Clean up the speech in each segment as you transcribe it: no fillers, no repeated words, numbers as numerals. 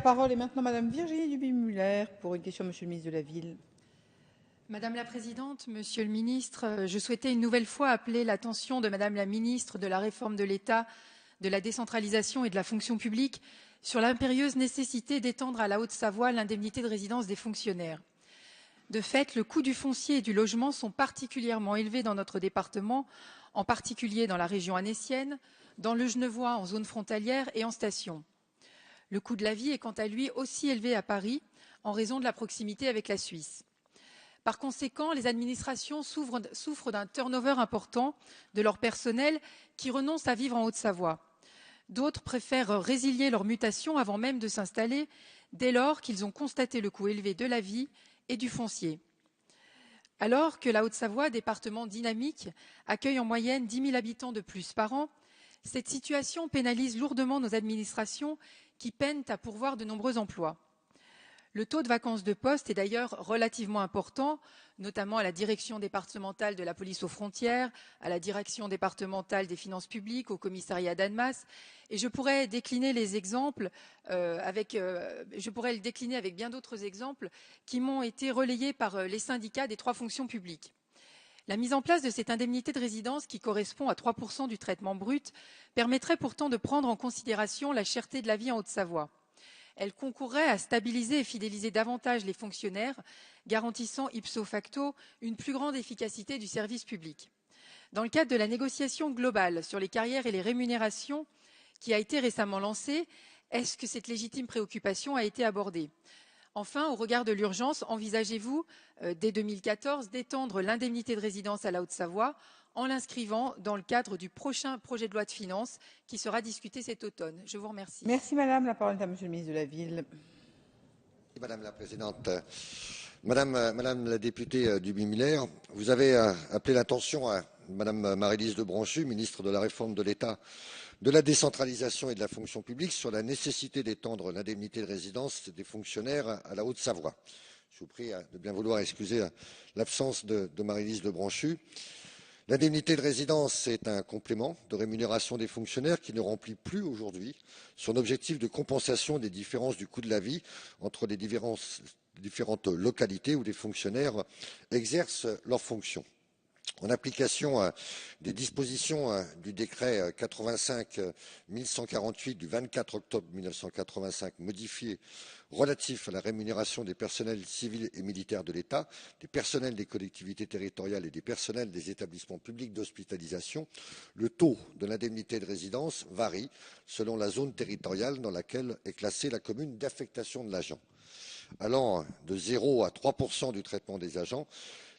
La parole est maintenant Madame Virginie Duby-Muller pour une question à Monsieur le ministre de la Ville. Madame la Présidente, Monsieur le Ministre, je souhaitais une nouvelle fois appeler l'attention de Madame la Ministre de la Réforme de l'État, de la décentralisation et de la fonction publique sur l'impérieuse nécessité d'étendre à la Haute-Savoie l'indemnité de résidence des fonctionnaires. De fait, le coût du foncier et du logement sont particulièrement élevés dans notre département, en particulier dans la région annécienne, dans le Genevois en zone frontalière et en station. Le coût de la vie est quant à lui aussi élevé à Paris en raison de la proximité avec la Suisse. Par conséquent, les administrations souffrent d'un turnover important de leur personnel qui renonce à vivre en Haute-Savoie. D'autres préfèrent résilier leur mutation avant même de s'installer, dès lors qu'ils ont constaté le coût élevé de la vie et du foncier. Alors que la Haute-Savoie, département dynamique, accueille en moyenne 10 000 habitants de plus par an, cette situation pénalise lourdement nos administrations qui peinent à pourvoir de nombreux emplois. Le taux de vacance de poste est d'ailleurs relativement important, notamment à la direction départementale de la police aux frontières, à la direction départementale des finances publiques, au commissariat d'Annemasse. Et je pourrais décliner les exemples avec bien d'autres exemples qui m'ont été relayés par les syndicats des 3 fonctions publiques. La mise en place de cette indemnité de résidence, qui correspond à 3% du traitement brut, permettrait pourtant de prendre en considération la cherté de la vie en Haute-Savoie. Elle concourrait à stabiliser et fidéliser davantage les fonctionnaires, garantissant ipso facto une plus grande efficacité du service public. Dans le cadre de la négociation globale sur les carrières et les rémunérations qui a été récemment lancée, est-ce que cette légitime préoccupation a été abordée ? Enfin, au regard de l'urgence, envisagez-vous, dès 2014, d'étendre l'indemnité de résidence à la Haute-Savoie en l'inscrivant dans le cadre du prochain projet de loi de finances qui sera discuté cet automne? Je vous remercie. Merci Madame. La parole est à Monsieur le ministre de la Ville. Madame la Présidente, Madame la députée Duby-Muller, vous avez appelé l'attention à Madame Maryse de Brochu, ministre de la Réforme de l'État, de la décentralisation et de la fonction publique, sur la nécessité d'étendre l'indemnité de résidence des fonctionnaires à la Haute-Savoie. Je vous prie de bien vouloir excuser l'absence de Maryse de Brochu. L'indemnité de résidence est un complément de rémunération des fonctionnaires qui ne remplit plus aujourd'hui son objectif de compensation des différences du coût de la vie entre les différentes localités où les fonctionnaires exercent leurs fonctions. En application des dispositions du décret 85-1148 du 24 octobre 1985 modifié relatif à la rémunération des personnels civils et militaires de l'État, des personnels des collectivités territoriales et des personnels des établissements publics d'hospitalisation, le taux de l'indemnité de résidence varie selon la zone territoriale dans laquelle est classée la commune d'affectation de l'agent. Allant de 0 à 3% du traitement des agents,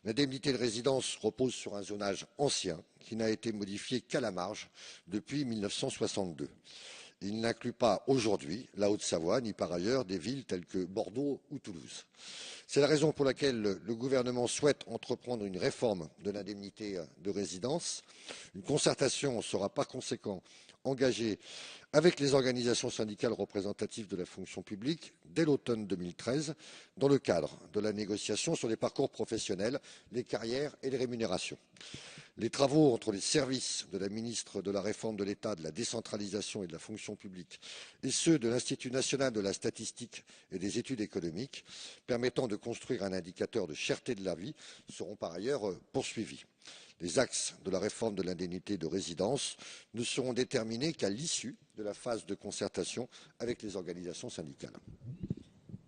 l'indemnité de résidence repose sur un zonage ancien qui n'a été modifié qu'à la marge depuis 1962. Il n'inclut pas aujourd'hui la Haute-Savoie, ni par ailleurs des villes telles que Bordeaux ou Toulouse. C'est la raison pour laquelle le gouvernement souhaite entreprendre une réforme de l'indemnité de résidence. Une concertation sera par conséquent engagée avec les organisations syndicales représentatives de la fonction publique dès l'automne 2013 dans le cadre de la négociation sur les parcours professionnels, les carrières et les rémunérations. Les travaux entre les services de la ministre de la Réforme de l'État, de la décentralisation et de la fonction publique et ceux de l'Institut national de la statistique et des études économiques permettant de construire un indicateur de cherté de la vie seront par ailleurs poursuivis. Les axes de la réforme de l'indemnité de résidence ne seront déterminés qu'à l'issue de la phase de concertation avec les organisations syndicales.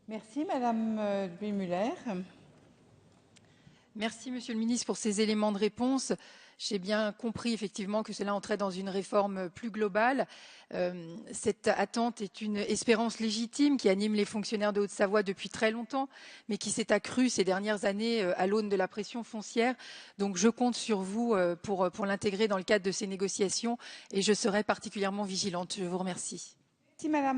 Merci Madame Duby-Muller. Merci, Monsieur le Ministre, pour ces éléments de réponse. J'ai bien compris effectivement que cela entrait dans une réforme plus globale. Cette attente est une espérance légitime qui anime les fonctionnaires de Haute-Savoie depuis très longtemps, mais qui s'est accrue ces dernières années à l'aune de la pression foncière. Donc je compte sur vous pour l'intégrer dans le cadre de ces négociations et je serai particulièrement vigilante. Je vous remercie. Merci Madame.